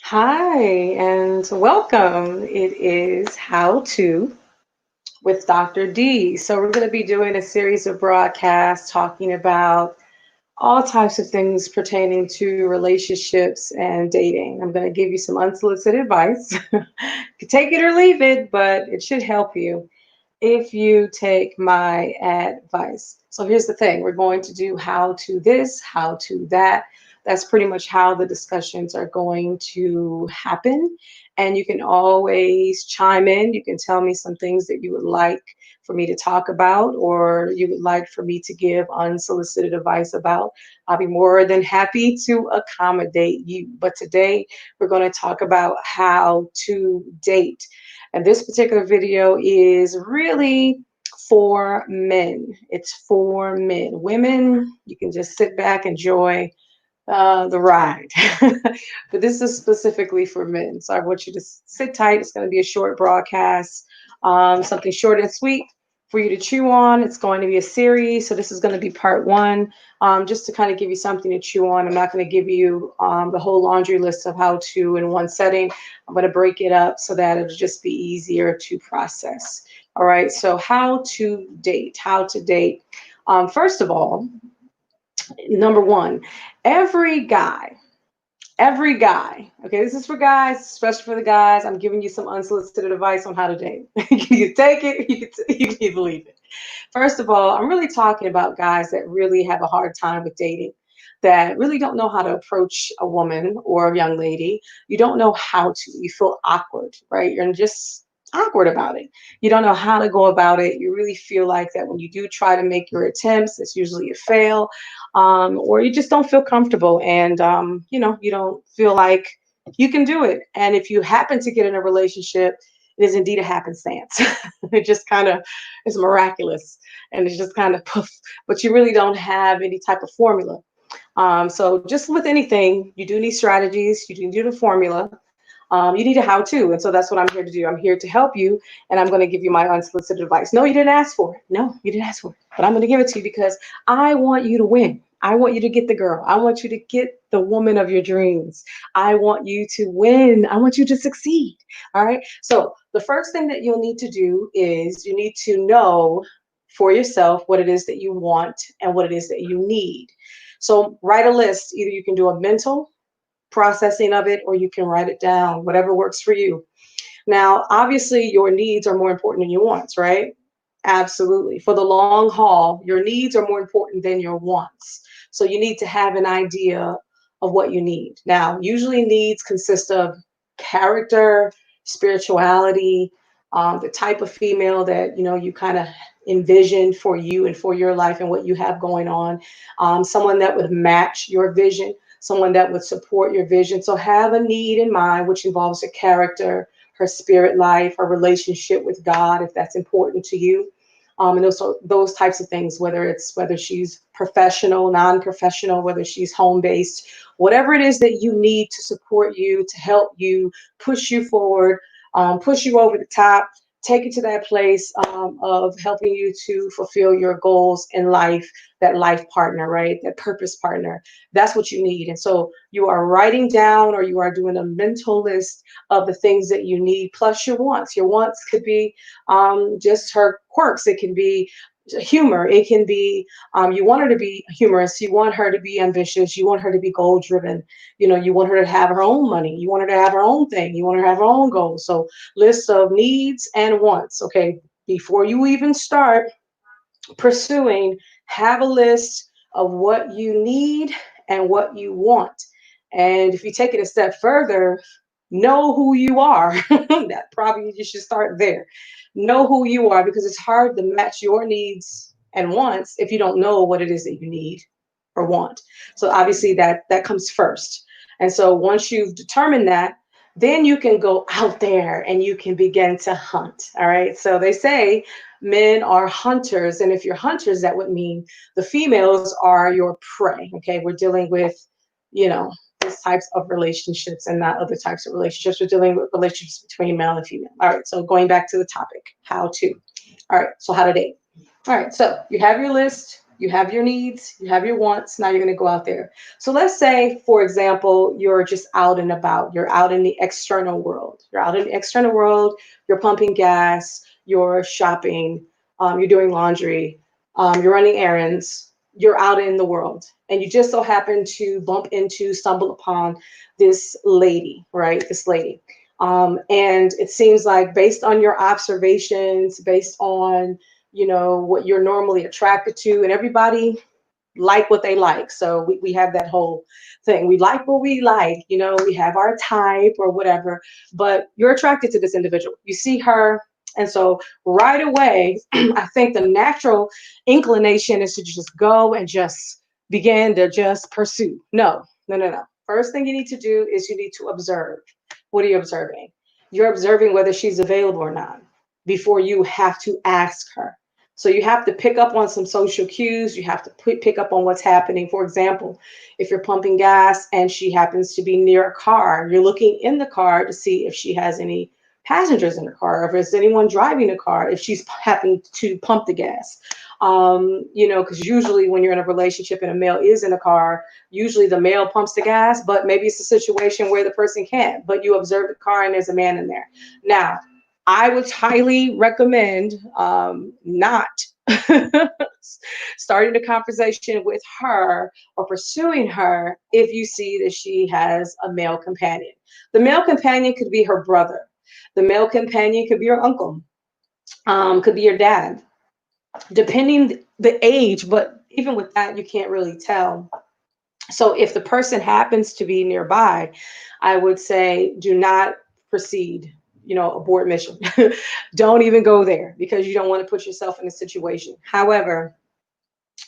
Hi, and welcome. It is How To with Dr. D. So, we're going to be doing a series of broadcasts talking about all types of things pertaining to relationships and dating. I'm going to give you some unsolicited advice. You can take it or leave it, but it should help you if you take my advice. So here's the thing, we're going to do how to this, how to that. That's pretty much how the discussions are going to happen. And you can always chime in. You can tell me some things that you would like for me to talk about or you would like for me to give unsolicited advice about. I'll be more than happy to accommodate you. But today we're going to talk about how to date. And this particular video is really for men. It's for men. Women, you can just sit back, enjoy the ride. But this is specifically for men. So I want you to sit tight. It's going to be a short broadcast, something short and sweet for you to chew on. It's going to be a series. So this is going to be part one, just to kind of give you something to chew on. I'm not going to give you the whole laundry list of how to in one setting. I'm going to break it up so that it'll just be easier to process. All right. So how to date, how to date. First of all, number one, every guy, okay, this is for guys, especially for the guys. I'm giving you some unsolicited advice on how to date. You can take it, you can leave it. First of all, I'm really talking about guys that really have a hard time with dating, that really don't know how to approach a woman or a young lady. You don't know how to. You feel awkward, right? You're just awkward about it. You don't know how to go about it. You really feel like that when you do try to make your attempts, it's usually a fail, or you just don't feel comfortable, and you don't feel like you can do it. And if you happen to get in a relationship, it is indeed a happenstance. It just kind of is miraculous, and it's just kind of poof. But you really don't have any type of formula. So just with anything, you do need strategies. You do need a formula. You need a how-to, and so that's what I'm here to do. I'm here to help you, and I'm going to give you my unsolicited advice. No, you didn't ask for it. No, you didn't ask for it, but I'm going to give it to you because I want you to win. I want you to get the girl. I want you to get the woman of your dreams. I want you to win. I want you to succeed. All right. So the first thing that you'll need to do is you need to know for yourself what it is that you want and what it is that you need. So write a list. Either you can do a mental processing of it or you can write it down, whatever works for you. Now, obviously, your needs are more important than your wants, right? Absolutely. For the long haul, your needs are more important than your wants. So you need to have an idea of what you need. Now, usually needs consist of character, spirituality, the type of female that you kind of envision for you and for your life and what you have going on. Someone that would match your vision, someone that would support your vision. So have a need in mind, which involves a character, her spirit life, her relationship with God, if that's important to you. And those types of things, whether she's professional, non-professional, whether she's home-based, whatever it is that you need to support you, to help you, push you forward, push you over the top, take you to that place of helping you to fulfill your goals in life, that life partner, right? That purpose partner. That's what you need. And so you are writing down or you are doing a mental list of the things that you need, plus your wants. Your wants could be just her quirks. It can be humor. It can be you want her to be humorous. You want her to be ambitious. You want her to be goal driven. You want her to have her own money. You want her to have her own thing. You want her to have her own goals. So list of needs and wants. Okay, before you even start pursuing, have a list of what you need and what you want. And if you take it a step further, know who you are. That probably you should start there. Know who you are, because it's hard to match your needs and wants if you don't know what it is that you need or want. So obviously that comes first. And so once you've determined that, then you can go out there and you can begin to hunt. All right. So they say men are hunters. And if you're hunters, that would mean the females are your prey. Okay. We're dealing with, you know, these types of relationships and not other types of relationships. We're dealing with relationships between male and female. All right. So going back to the topic, how to. All right. So how to date. All right. So you have your list. You have your needs, you have your wants. Now you're going to go out there. So let's say, for example, you're just out and about. You're out in the external world. You're out in the external world. You're pumping gas. You're shopping. You're doing laundry. You're running errands. You're out in the world. And you just so happen to stumble upon this lady, right? This lady. And it seems like based on your observations, based on what you're normally attracted to, and everybody like what they like. So we have that whole thing. We like what we like, we have our type or whatever, but you're attracted to this individual. You see her. And so right away, I think the natural inclination is to just go and just begin to just pursue. No, no, no, no. First thing you need to do is you need to observe. What are you observing? You're observing whether she's available or not before you have to ask her. So you have to pick up on some social cues. You have to pick up on what's happening. For example, if you're pumping gas and she happens to be near a car, you're looking in the car to see if she has any passengers in her car, or if there's anyone driving the car, if she's happening to pump the gas. Because usually when you're in a relationship and a male is in a car, usually the male pumps the gas, but maybe it's a situation where the person can't, but you observe the car and there's a man in there. Now, I would highly recommend not starting a conversation with her or pursuing her if you see that she has a male companion. The male companion could be her brother. The male companion could be your uncle, could be your dad, depending the age. But even with that, you can't really tell. So if the person happens to be nearby, I would say do not proceed, abort mission. Don't even go there because you don't want to put yourself in a situation. However,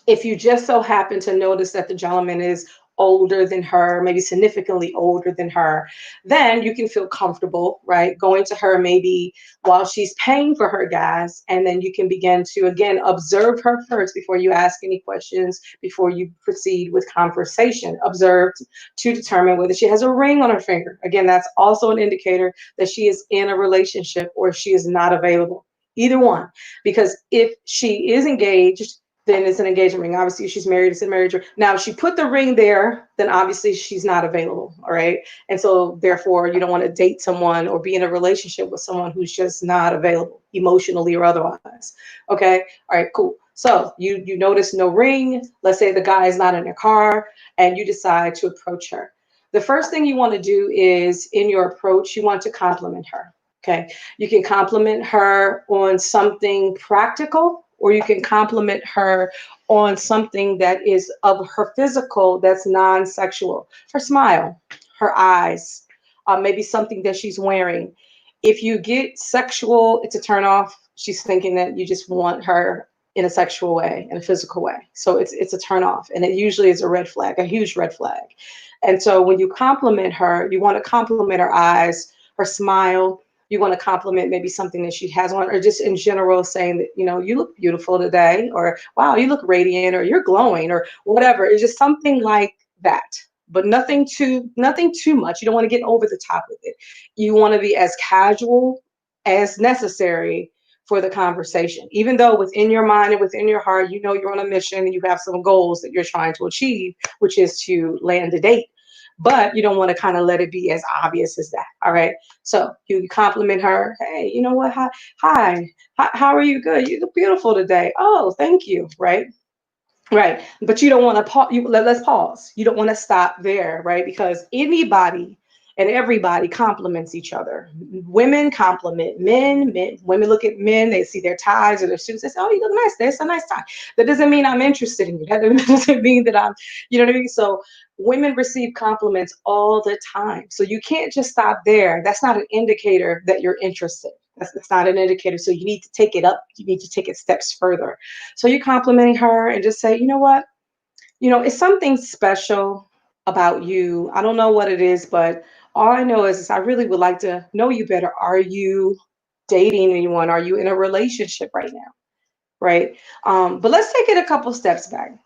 if you just so happen to notice that the gentleman is older than her, maybe significantly older than her, then you can feel comfortable, right? Going to her maybe while she's paying for her gas, and then you can begin to, again, observe her first before you ask any questions, before you proceed with conversation. Observe to determine whether she has a ring on her finger. Again, that's also an indicator that she is in a relationship or she is not available. Either one. Because if she is engaged, then it's an engagement ring. Obviously, if she's married, it's a marriage ring. Now, if she put the ring there, then obviously she's not available. All right. And so therefore, you don't want to date someone or be in a relationship with someone who's just not available emotionally or otherwise. Okay. All right, cool. So you notice no ring. Let's say the guy is not in a car and you decide to approach her. The first thing you want to do is in your approach, you want to compliment her. Okay. You can compliment her on something practical, or you can compliment her on something that is of her physical that's non-sexual. Her smile, her eyes, maybe something that she's wearing. If you get sexual, it's a turn off. She's thinking that you just want her in a sexual way, in a physical way. So it's a turn off. And it usually is a red flag, a huge red flag. And so when you compliment her, you want to compliment her eyes, her smile. You want to compliment maybe something that she has on, or just in general saying that, you look beautiful today, or wow, you look radiant, or you're glowing, or whatever. It's just something like that, but nothing too much. You don't want to get over the top with it. You want to be as casual as necessary for the conversation, even though within your mind and within your heart, you're on a mission and you have some goals that you're trying to achieve, which is to land a date. But you don't want to kind of let it be as obvious as that. All right. So you compliment her. Hey, you know what? Hi. How are you? Good. You look beautiful today. Oh, thank you. Right. Right. But you don't want to pause. Let's pause. You don't want to stop there. Right. Because anybody and everybody compliments each other. Women compliment men. Women look at men. They see their ties or their suits. They say, oh, you look nice. There's a nice tie. That doesn't mean I'm interested in you. That doesn't mean that I'm, you know what I mean? So women receive compliments all the time. So you can't just stop there. That's not an indicator that you're interested. That's not an indicator. So you need to take it up. You need to take it steps further. So you're complimenting her and just say, you know what? It's something special about you. I don't know what it is, but all I know is I really would like to know you better. Are you dating anyone? Are you in a relationship right now? Right. But let's take it a couple steps back.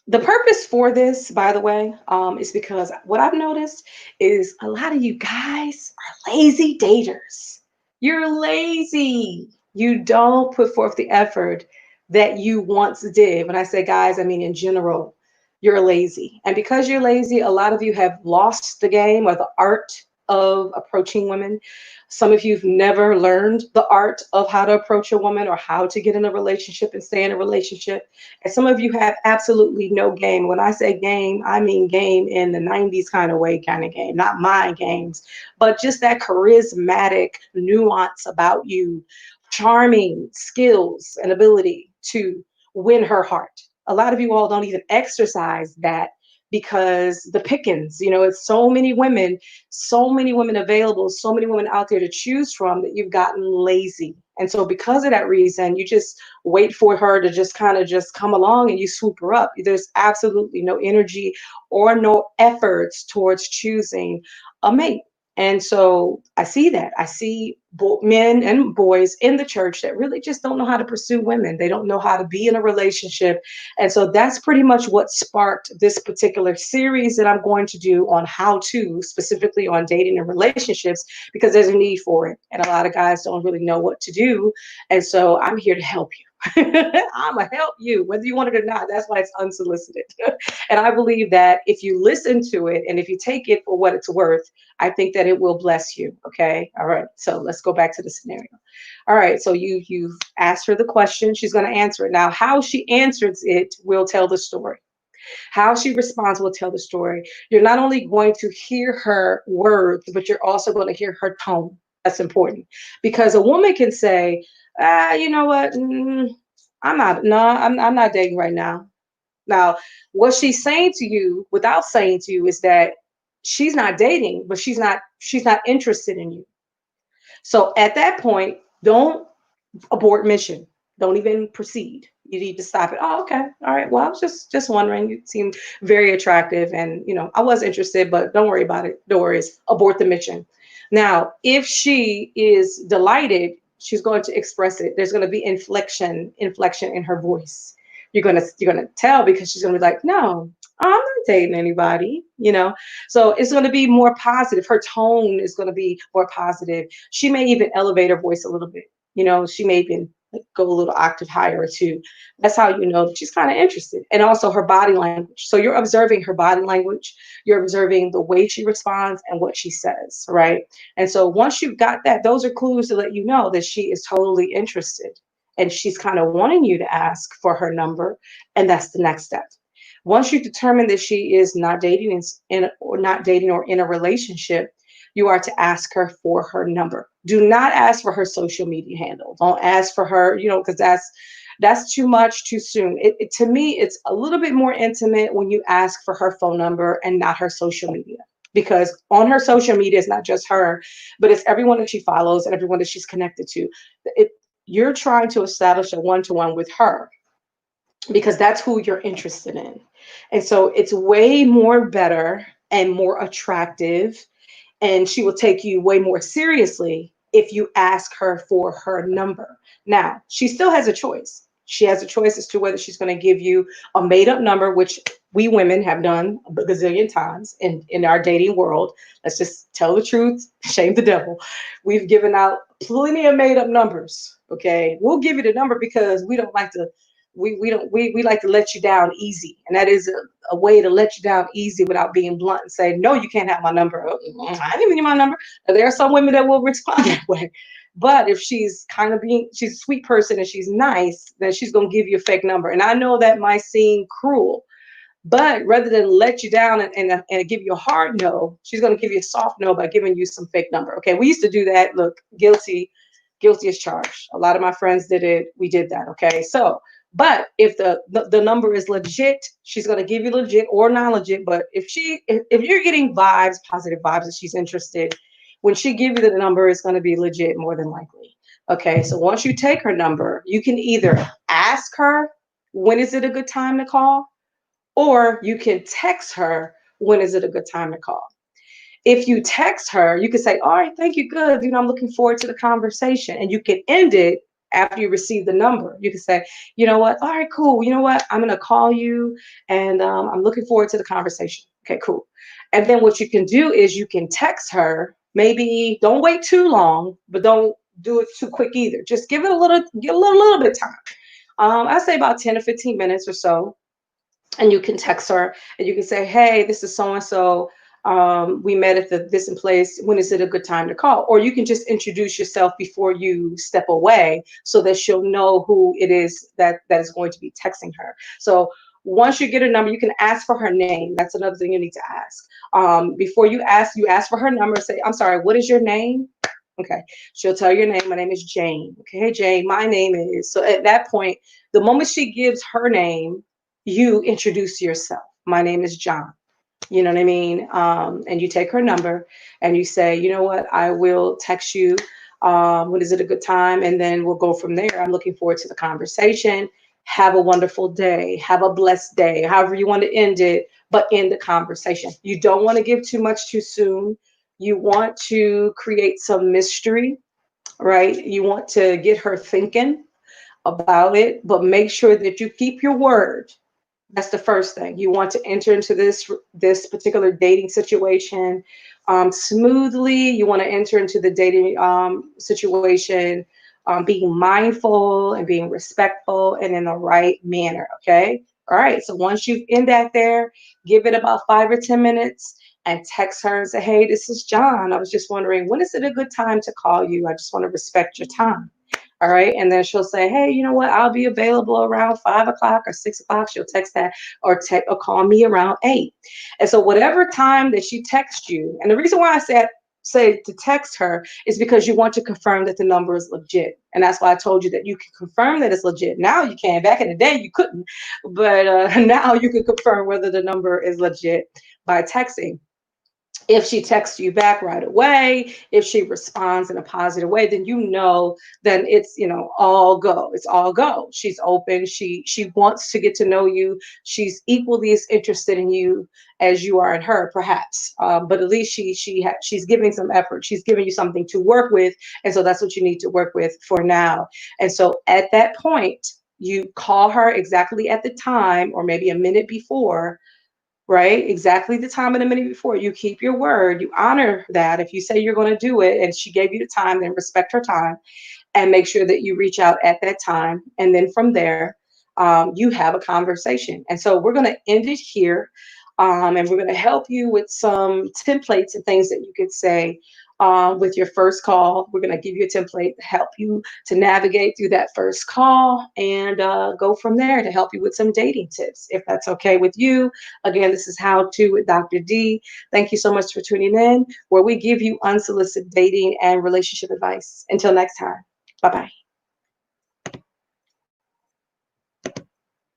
The purpose for this, by the way, is because what I've noticed is a lot of you guys are lazy daters. You're lazy. You don't put forth the effort that you once did. When I say guys, I mean in general, you're lazy. And because you're lazy, a lot of you have lost the game or the art of approaching women. Some of you've never learned the art of how to approach a woman or how to get in a relationship and stay in a relationship. And some of you have absolutely no game. When I say game, I mean game in the 90s kind of way, kind of game, not mind games, but just that charismatic nuance about you, charming skills and ability to win her heart. A lot of you all don't even exercise that because the pickings, it's so many women available, so many women out there to choose from that you've gotten lazy. And so because of that reason, you just wait for her to just kind of just come along and you swoop her up. There's absolutely no energy or no efforts towards choosing a mate. And so I see that. I see men and boys in the church that really just don't know how to pursue women. They don't know how to be in a relationship. And so that's pretty much what sparked this particular series that I'm going to do on how to, specifically on dating and relationships, because there's a need for it. And a lot of guys don't really know what to do. And so I'm here to help you. I'm going to help you, whether you want it or not. That's why it's unsolicited. And I believe that if you listen to it and if you take it for what it's worth, I think that it will bless you. Okay. All right. So let's go back to the scenario. All right. So you've asked her the question. She's going to answer it. Now, how she answers it will tell the story. How she responds will tell the story. You're not only going to hear her words, but you're also going to hear her tone. That's important because a woman can say, you know what? I'm not, no, I'm not dating right now. Now, what she's saying to you without saying to you is that she's not dating, but she's not interested in you. So at that point, don't abort mission. Don't even proceed. You need to stop it. Oh, okay. All right. Well, I was just wondering. You seem very attractive, and I was interested, but don't worry about it. Don't worry. Abort the mission. Now, if she is delighted, she's going to express it. There's going to be inflection in her voice. You're gonna tell because she's gonna be like, no, I'm not dating anybody. So it's going to be more positive. Her tone is going to be more positive. She may even elevate her voice a little bit. She may even go a little octave higher or two. That's how you know that she's kind of interested. And also her body language. So you're observing her body language. You're observing the way she responds and what she says, right? And so once you've got that, those are clues to let you know that she is totally interested. And she's kind of wanting you to ask for her number. And that's the next step. Once you determine that she is not dating or not dating or in a relationship, you are to ask her for her number. Do not ask for her social media handle. Don't ask for her, because that's too much too soon. To me, it's a little bit more intimate when you ask for her phone number and not her social media. Because on her social media, it's not just her, but it's everyone that she follows and everyone that she's connected to. You're trying to establish a one-to-one with her because that's who you're interested in. And so it's way more better and more attractive, and she will take you way more seriously if you ask her for her number. Now, she still has a choice. She has a choice as to whether she's going to give you a made up number, which we women have done a gazillion times in our dating world. Let's just tell the truth, shame the devil. We've given out plenty of made up numbers. Okay. We'll give you the number because we don't like to we like to let you down easy, and that is a way to let you down easy without being blunt and say, no, you can't have my number. Oh, I didn't give you my number. Now, there are some women that will respond that way, but if she's she's a sweet person and she's nice, then she's going to give you a fake number. And I know that might seem cruel, but rather than let you down and give you a hard no, she's going to give you a soft no by giving you some fake number. Okay, we used to do that. Look, guilty as charged. A lot of my friends did it. We did that. Okay, so but if the number is legit, she's going to give you legit or non-legit. But if you're getting vibes, positive vibes, that she's interested, when she gives you the number, it's going to be legit more than likely. Okay, so once you take her number, you can either ask her when is it a good time to call, or you can text her when is it a good time to call. If you text her, you can say, all right, thank you, good. I'm looking forward to the conversation. And you can end it after you receive the number. You can say, you know what? All right, cool. You know what? I'm going to call you and I'm looking forward to the conversation. Okay, cool. And then what you can do is you can text her. Maybe don't wait too long, but don't do it too quick either. Just give a little bit of time. I say about 10 to 15 minutes or so, and you can text her and you can say, hey, this is so and so. We met at this and place. When is it a good time to call? Or you can just introduce yourself before you step away so that she'll know who it is that is going to be texting her. So once you get her number, you can ask for her name. That's another thing you need to ask. Before you ask for her number, say, I'm sorry, what is your name? Okay. She'll tell your name. My name is Jane. Okay. Hey, Jane, my name is. So at that point, the moment she gives her name, you introduce yourself. My name is John. You know what I mean? And you take her number and you say, you know what, I will text you. What is it a good time? And then we'll go from there. I'm looking forward to the conversation. Have a wonderful day. Have a blessed day. However you want to end it, but end the conversation. You don't want to give too much too soon. You want to create some mystery, right? You want to get her thinking about it, but make sure that you keep your word. That's the first thing. You want to enter into this particular dating situation smoothly. You want to enter into the dating situation being mindful and being respectful and in the right manner. Okay. All right. So once you've in that there, give it about 5 or 10 minutes and text her and say, hey, this is John. I was just wondering, when is it a good time to call you? I just want to respect your time. All right. And then she'll say, hey, you know what? I'll be available around 5 o'clock or 6 o'clock. She'll text that or call me around 8. And so whatever time that she texts you, and the reason why I say to text her is because you want to confirm that the number is legit. And that's why I told you that you can confirm that it's legit. Now you can. Back in the day, you couldn't. But now you can confirm whether the number is legit by texting. If she texts you back right away, if she responds in a positive way, then then it's all go. It's all go. She's open. She wants to get to know you. She's equally as interested in you as you are in her, perhaps. But at least she's giving some effort. She's giving you something to work with, and so that's what you need to work with for now. And so at that point, you call her exactly at the time, or maybe a minute before, right? Exactly the time and a minute before. You keep your word. You honor that. If you say you're going to do it and she gave you the time, then respect her time and make sure that you reach out at that time. And then from there, you have a conversation. And so we're going to end it here. And we're going to help you with some templates and things that you could say with your first call. We're going to give you a template to help you to navigate through that first call and go from there to help you with some dating tips, if that's okay with you. Again, this is How To with Dr. D. Thank you so much for tuning in, where we give you unsolicited dating and relationship advice. Until next time, bye-bye.